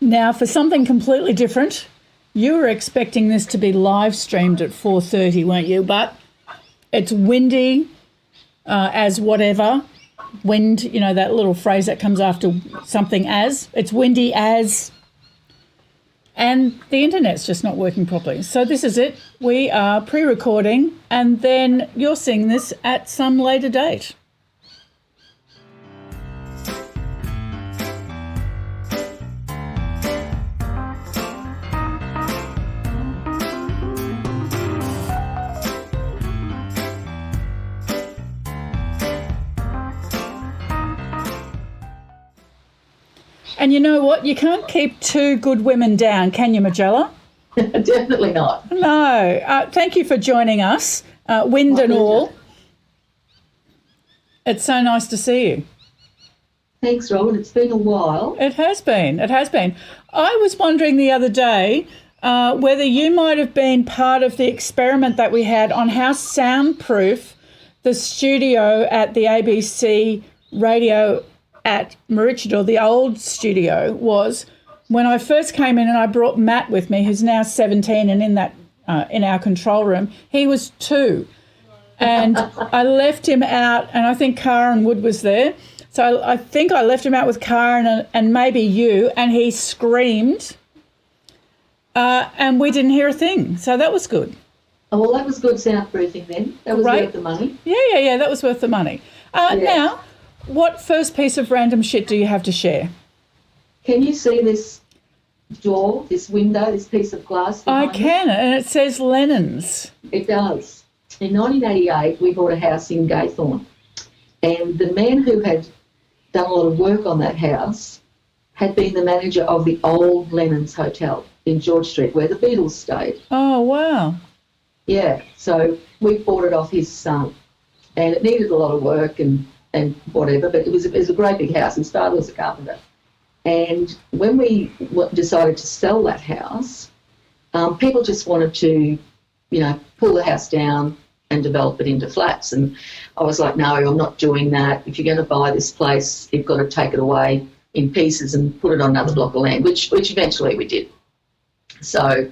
Now, for something completely different, you were expecting this to be live streamed at 4:30, weren't you? But it's windy as whatever. Wind, you know, that little phrase that comes after something as. It's windy as. And the internet's just not working properly. So this is it. We are pre-recording and then you're seeing this at some later date. And you know what? You can't keep two good women down, can you, Majella? Definitely not. No. Thank you for joining us, wind and all. It's so nice to see you. Thanks, Robin. It's been a while. It has been. It has been. I was wondering the other day whether you might have been part of the experiment that we had on how soundproof the studio at the ABC radio at Maroochydore, the old studio, was when I first came in, and I brought Matt with me, who's now 17 and in that in our control room. He was 2. And I left him out, and I think Karen Wood was there. So I think I left him out with Karen and maybe you, and he screamed, and we didn't hear a thing. So that was good. Oh, well, that was good soundproofing then. That was worth the money. Yeah, that was worth the money. Now, what first piece of random shit do you have to share? Can you see this door, this window, this piece of glass? I can, and it says Lennon's. It does. In 1988, we bought a house in Gaythorne, and the man who had done a lot of work on that house had been the manager of the old Lennon's Hotel in George Street, where the Beatles stayed. Oh, wow. Yeah, so we bought it off his son, and it needed a lot of work and whatever, but it was a great big house. His father was a carpenter. And when we decided to sell that house, people just wanted to, pull the house down and develop it into flats. And I was like, no, I'm not doing that. If you're going to buy this place, you've got to take it away in pieces and put it on another block of land, which eventually we did. So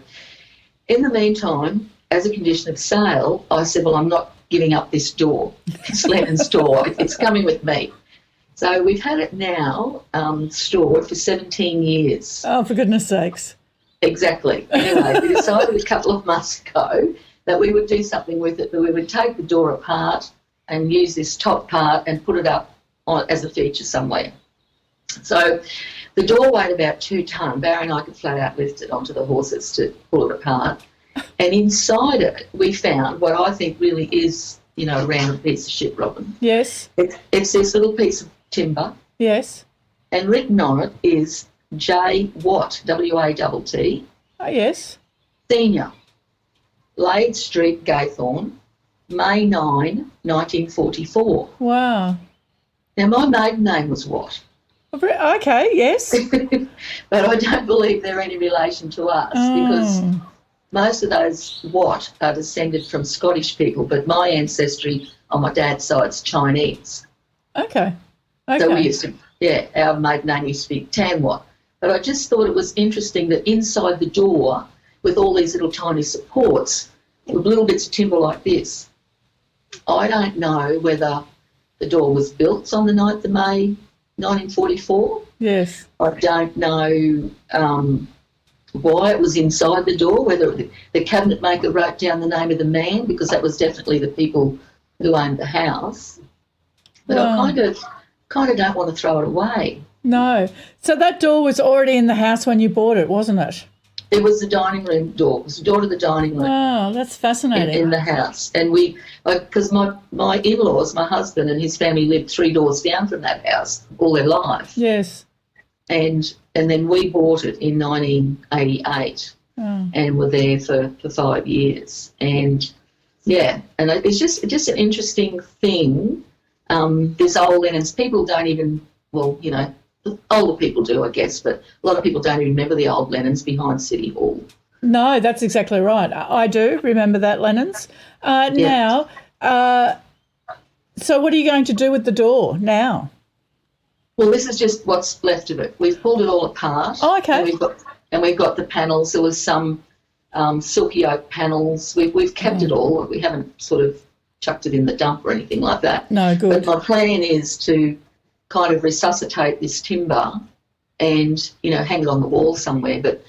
in the meantime, as a condition of sale, I said, well, I'm not giving up this door, this Lennon's door. It's coming with me. So we've had it now stored for 17 years. Oh, for goodness sakes. Exactly. Anyway, we decided a couple of months ago that we would do something with it, that we would take the door apart and use this top part and put it up as a feature somewhere. So the door weighed about 2 tonne. Barry and I could flat out lift it onto the horses to pull it apart. And inside it, we found what I think really is, a round piece of shit, Robin. Yes. It's this little piece of timber. Yes. And written on it is J. Watt, W-A-T-T. Oh, yes. Senior, Lade Street, Gaythorne, May 9, 1944. Wow. Now, my maiden name was Watt. Okay, yes. But I don't believe they're any relation to us because most of those Watt are descended from Scottish people, but my ancestry on my dad's side's Chinese. Okay. So we used to, our maiden name used to be Tan Watt. But I just thought it was interesting that inside the door, with all these little tiny supports, with little bits of timber like this, I don't know whether the door was built on the 9th of May, 1944. Yes. I don't know why it was inside the door, whether the cabinet maker wrote down the name of the man, because that was definitely the people who owned the house. But I kind of don't want to throw it away. No. So that door was already in the house when you bought it, wasn't it? It was the dining room door. It was the door to the dining room. Oh, that's fascinating. In the house. And because my in-laws, my husband and his family lived 3 doors down from that house all their life. Yes. And then we bought it in 1988 and were there for 5 years. And, and it's just an interesting thing, this old Lennon's. People don't even, older people do, I guess, but a lot of people don't even remember the old Lennon's behind City Hall. No, that's exactly right. I do remember that Lennon's. Now, so what are you going to do with the door now? Well, this is just what's left of it. We've pulled it all apart. Oh, okay. And we've got the panels. There was some silky oak panels. We've kept it all. We haven't sort of chucked it in the dump or anything like that. No, good. But my plan is to kind of resuscitate this timber and, hang it on the wall somewhere. But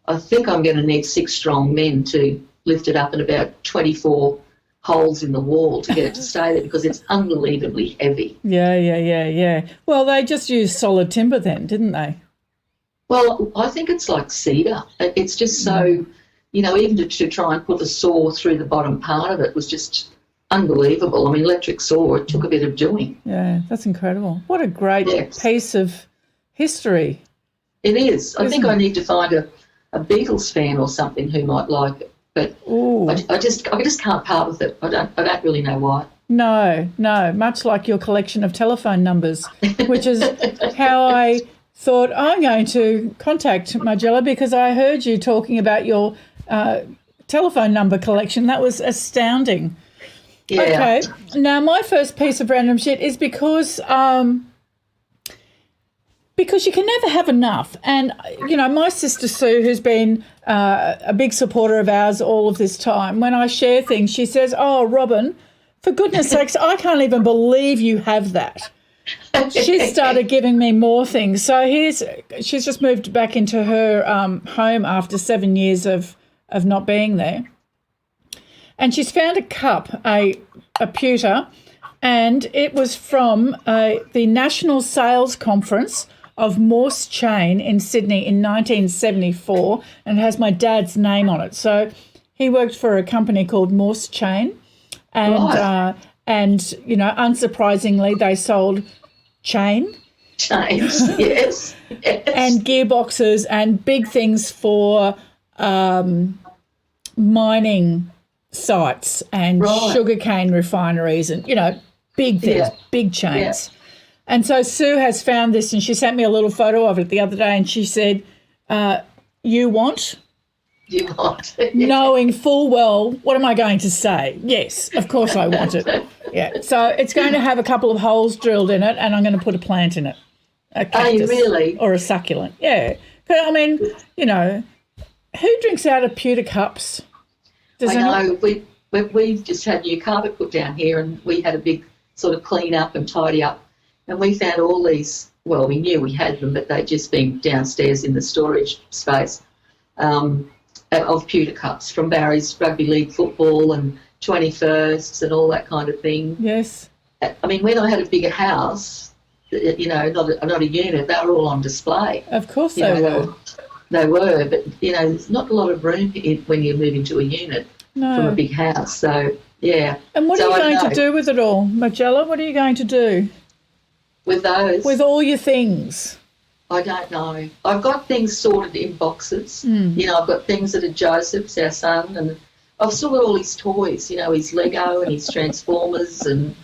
I think I'm going to need 6 strong men to lift it up in about 24 holes in the wall to get it to stay there because it's unbelievably heavy. Yeah. Well, they just used solid timber then, didn't they? Well, I think it's like cedar. It's just so, even to try and put a saw through the bottom part of it was just unbelievable. I mean, electric saw, it took a bit of doing. Yeah, that's incredible. What a great piece of history. It is. I think I need to find a Beatles fan or something who might like it. But I just can't part with it. I don't really know why. No, much like your collection of telephone numbers, which is how I thought I'm going to contact Majella because I heard you talking about your telephone number collection. That was astounding. Yeah. Okay. Now, my first piece of random shit is because you can never have enough. And, my sister Sue, who's been a big supporter of ours all of this time, when I share things, she says, "Oh, Robin, for goodness sakes, I can't even believe you have that." She started giving me more things. So she's just moved back into her home after 7 years of not being there. And she's found a cup, a pewter, and it was from the National Sales Conference of Morse Chain in Sydney in 1974, and it has my dad's name on it. So he worked for a company called Morse Chain, and unsurprisingly, they sold chains, yes, and gearboxes and big things for mining sites and sugarcane refineries and, big things, big chains. Yeah. And so Sue has found this and she sent me a little photo of it the other day and she said, you want? You want. Knowing full well, what am I going to say? Yes, of course I want it. Yeah. So it's going to have a couple of holes drilled in it and I'm going to put a plant in it. A cactus. Oh, really? Or a succulent. Yeah. But, I mean, who drinks out of pewter cups? I know. We've just had new carpet put down here and we had a big sort of clean up and tidy up. And we found all these, well, we knew we had them, but they'd just been downstairs in the storage space of pewter cups from Barry's rugby league football and 21sts and all that kind of thing. Yes. I mean, when I had a bigger house, not a unit, they were all on display. Of course they were. They were, but, there's not a lot of room when you move into a unit from a big house. So, yeah. And what are you going to do with it all? Majella, what are you going to do? With those? With all your things? I don't know. I've got things sorted in boxes. I've got things that are Joseph's, our son, and I've still got all his toys, his Lego and his Transformers, and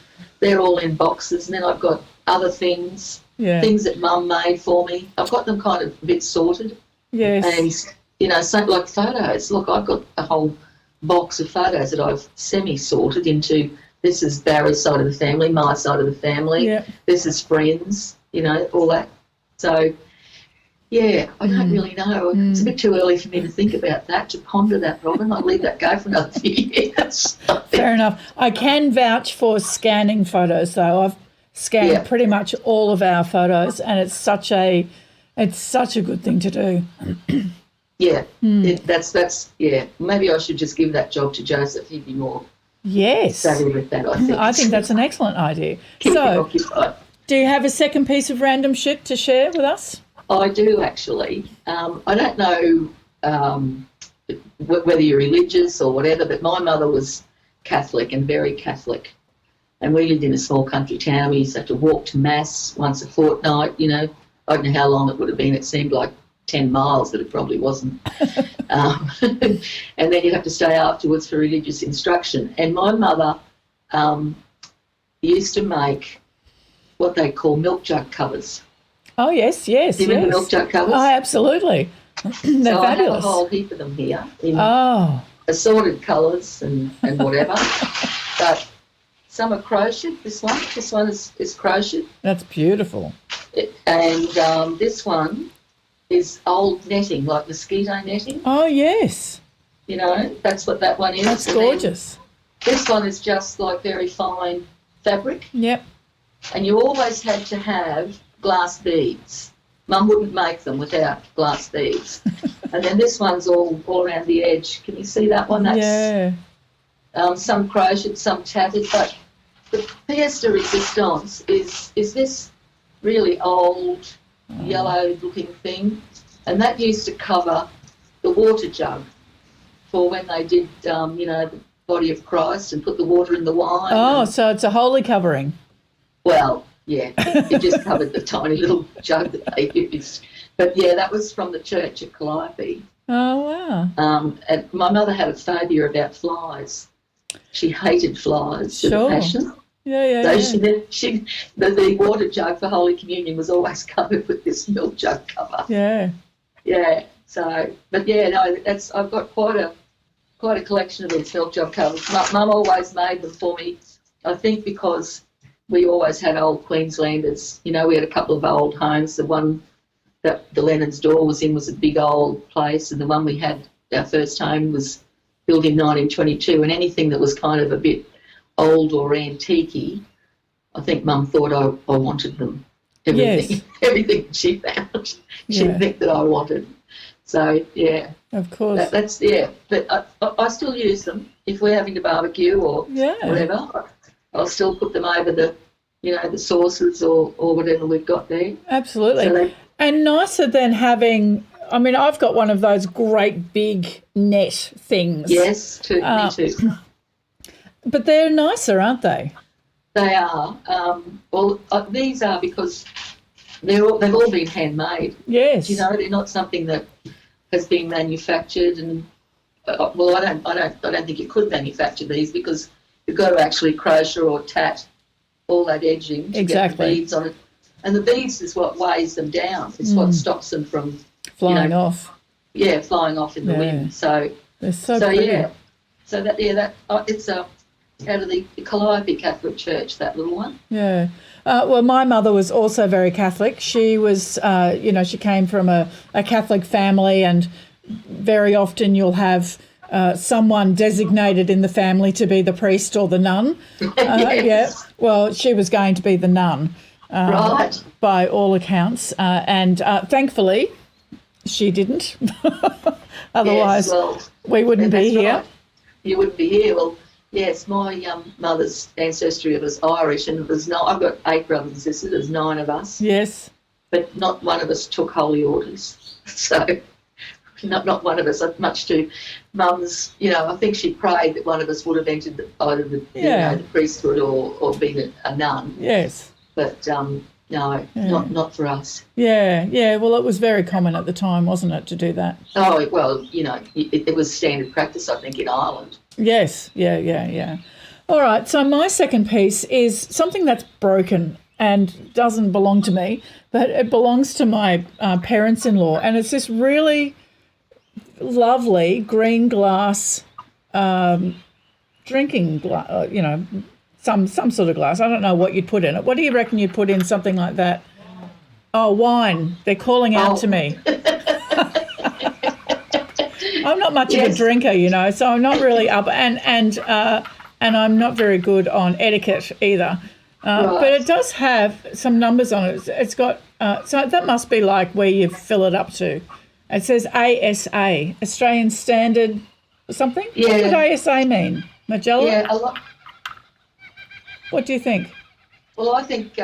they're all in boxes. And then I've got other things, things that Mum made for me. I've got them kind of a bit sorted. Yes. And, so like photos. Look, I've got a whole box of photos that I've semi-sorted into. This is Barry's side of the family, my side of the family. Yep. This is friends, all that. So, I don't really know. It's a bit too early for me to think about that, to ponder that, Robin. I'll leave that go for another few years. Fair enough. I can vouch for scanning photos, though. I've scanned pretty much all of our photos, and it's such a good thing to do. That's maybe I should just give that job to Joseph. He'd be more savvy with that, I think. I think that's an excellent idea. Keep him occupied. Do you have a second piece of random shit to share with us? I do, actually. I don't know whether you're religious or whatever, but my mother was Catholic and very Catholic. And we lived in a small country town. We used to have to walk to Mass once a fortnight, I don't know how long it would have been. It seemed like 10 miles, but it probably wasn't. And then you'd have to stay afterwards for religious instruction. And my mother used to make what they call milk jug covers. Oh, yes. Do you remember milk jug covers? Oh, absolutely. They're fabulous. I have a whole heap of them here in assorted colours and whatever. But some are crocheted. This one is crocheted. That's beautiful. And this one is old netting, like mosquito netting. Oh, yes. You know, that's what that one is. That's gorgeous. This one is just like very fine fabric. Yep. And you always had to have glass beads. Mum wouldn't make them without glass beads. And then this one's all around the edge. Can you see that one? That's some crocheted, some tattered. But the pièce de résistance is this really old yellow-looking thing, and that used to cover the water jug for when they did, the body of Christ and put the water in the wine. Oh, so it's a holy covering. Well, yeah, it just covered the tiny little jug that they used. But, yeah, that was from the church at Calliope. Oh, wow. And my mother had a phobia about flies. She hated flies with a passion. Yeah. So the water jug for Holy Communion was always covered with this milk jug cover. Yeah. Yeah. So, but yeah, no, I've got quite a collection of these milk jug covers. Mum always made them for me. I think because we always had old Queenslanders. You know, we had a couple of old homes. The one that the Lennon's door was in was a big old place, and the one we had, our first home, was built in 1922. And anything that was kind of a bit old or antique-y, I think Mum thought I wanted them. Everything she found, she'd think that I wanted. So, yeah. Of course. That's But I still use them. If we're having a barbecue or whatever, I'll still put them over the sauces or whatever we've got there. Absolutely. So and nicer than having, I mean, I've got one of those great big net things. Yes, me too. But they're nicer, aren't they? They are. These are because they've all been handmade. Yes. You know, they're not something that has been manufactured. And I don't think you could manufacture these because you've got to actually crochet or tat all that edging to get the beads on it. And the beads is what weighs them down. It's what stops them from flying off. Yeah, flying off in the wind. So they're so pretty. Yeah. So it's out of the Calliope Catholic Church, that little one. Yeah. Well, my mother was also very Catholic. She was, she came from a Catholic family, and very often you'll have someone designated in the family to be the priest or the nun. Yes. Yeah. Well, she was going to be the nun, right, by all accounts, and thankfully she didn't. Otherwise, we wouldn't be here. Right. You wouldn't be here. Well, yes, my mother's ancestry was Irish, and I've got 8 brothers and sisters. There's 9 of us. Yes. But not one of us took holy orders. So not one of us, much to Mum's, I think she prayed that one of us would have entered either the priesthood or been a nun. Yes. But no, not for us. Yeah. Well, it was very common at the time, wasn't it, to do that? Oh, well, it was standard practice, I think, in Ireland. Yes, yeah. All right, so my second piece is something that's broken and doesn't belong to me, but it belongs to my parents-in-law, and it's this really lovely green glass drinking glass, some sort of glass. I don't know what you'd put in it. What do you reckon you'd put in something like that? Oh, wine. They're calling out to me. I'm not much of a drinker, so I'm not really up, and I'm not very good on etiquette either. Right. But it does have some numbers on it. It's got so that must be like where you fill it up to. It says ASA, Australian Standard something. Yeah. What does ASA mean, Majella? Yeah, a lot. What do you think? Well, I think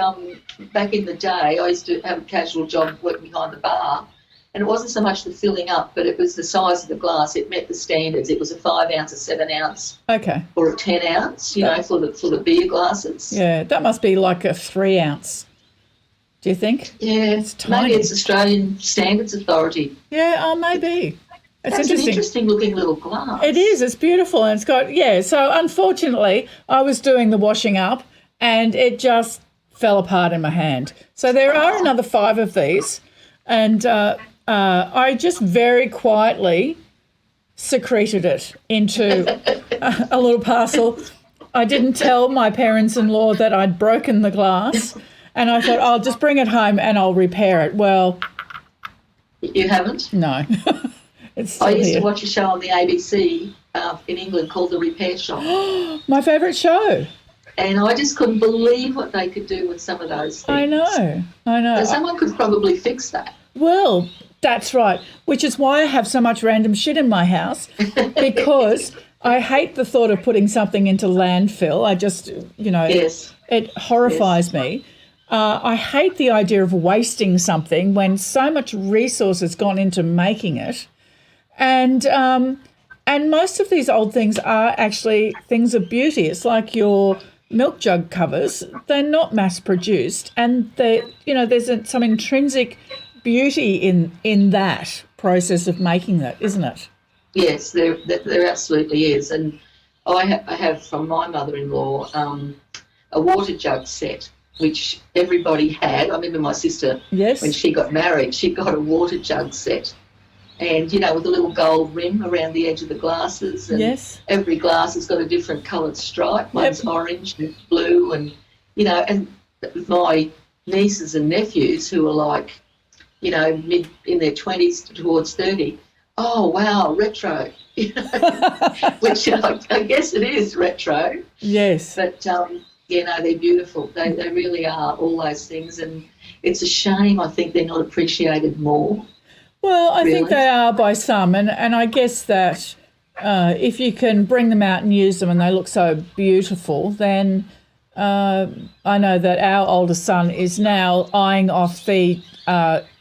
back in the day, I used to have a casual job working behind the bar. And it wasn't so much the filling up, but it was the size of the glass. It met the standards. It was a 5 ounce, a 7 ounce, or a 10 ounce. For the beer glasses. Yeah, that must be like a 3 ounce. Do you think? Yeah, it's tiny. Maybe it's Australian Standards Authority. Yeah, maybe. That's an interesting looking little glass. It is. It's beautiful, and it's got So unfortunately, I was doing the washing up, and it just fell apart in my hand. So there are another 5 of these, and. I just very quietly secreted it into a little parcel. I didn't tell my parents-in-law that I'd broken the glass, And I thought, I'll just bring it home and I'll repair it. Well, You haven't? no. It's still I used here. to watch a show on the ABC in England called The Repair Shop. My favourite show. And I just couldn't believe what they could do with some of those things. I know. And someone could probably fix that. Well, that's right, which is why I have so much random shit in my house, because I hate the thought of putting something into landfill. I just, Yes. it horrifies me. I hate the idea of wasting something when so much resource has gone into making it. And most of these old things are actually things of beauty. It's like your milk jug covers. They're not mass produced, and there's some intrinsic beauty in that process of making that, isn't it? Yes, there absolutely is. And I have from my mother-in-law a water jug set, which everybody had. I remember my sister, Yes. when she got married, she got a water jug set. And, with a little gold rim around the edge of the glasses. And Yes. every glass has got a different coloured stripe. One's orange and blue. And, and my nieces and nephews who are like, mid in their 20s towards 30, oh, wow, retro. Which I guess it is retro. Yes. But, they're beautiful. They really are, all those things. And it's a shame, I think, they're not appreciated more. Well, I think Really? they are by some, and I guess that if you can bring them out and use them and they look so beautiful, then I know that our oldest son is now eyeing off the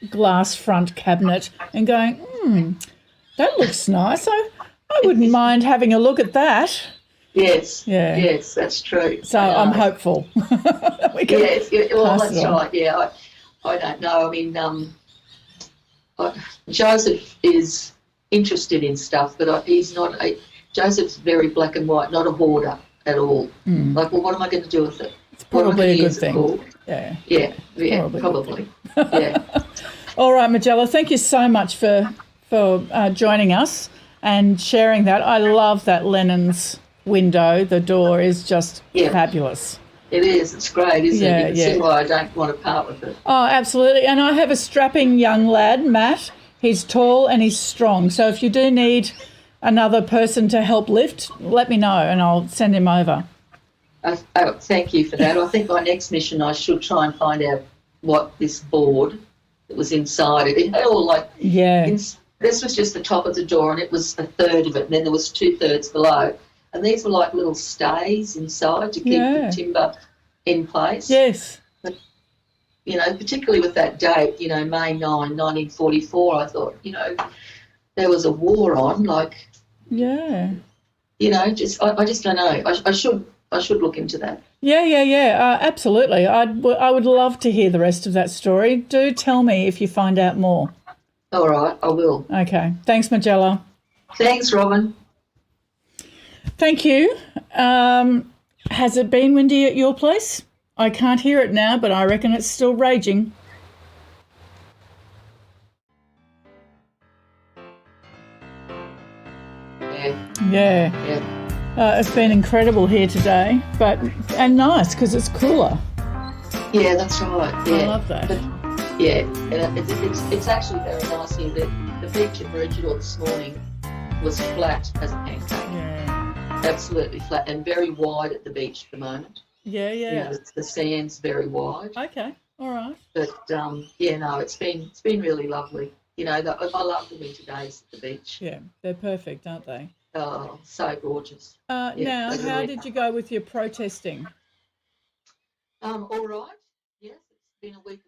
glass front cabinet and going, that looks nice. I wouldn't mind having a look at that. Yes. Yeah. Yes, that's true. So I'm hopeful. Yes. Well, pass that's it on. right. Yeah. I don't know. I mean, Joseph is interested in stuff, but he's not. Joseph's very black and white, not a hoarder at all. Like, well, what am I going to do with it? It's probably a good thing. For? Yeah. Yeah, probably. Yeah. All right, Majella, thank you so much for joining us and sharing that. I love that Lennon's window. The door is just fabulous. It is. It's great, isn't it? You can Yeah. see why I don't want to part with it. Oh, absolutely. And I have a strapping young lad, Matt. He's tall and he's strong. So if you do need another person to help lift, let me know and I'll send him over. Thank you for that. I think my next mission I should try and find out what this board that was inside it had all this was just the top of the door and it was a third of it, and then there was 2/3 below. And these were like little stays inside to keep the timber in place. Yes. But, particularly with that date, May 9, 1944, I thought, there was a war on, like, Yeah. I just don't know. I should look into that. Yeah. Absolutely. I would love to hear the rest of that story. Do tell me if you find out more. All right, I will. Okay. Thanks, Majella. Thanks, Robin. Thank you. Has it been windy at your place? I can't hear it now, but I reckon it's still raging. Yeah. It's been incredible here today, and nice because it's cooler. Yeah, that's right. Yeah. I love that. But, it's actually very nice here. The beach at Maroochydore this morning was flat as a pancake. Yeah. Absolutely flat and very wide at the beach at the moment. Yeah. The sand's very wide. Okay. All right. But it's been really lovely. I love the winter days at the beach. Yeah, they're perfect, aren't they? Oh, so gorgeous. Now, how did you go with your protesting? All right. Yes, it's been a week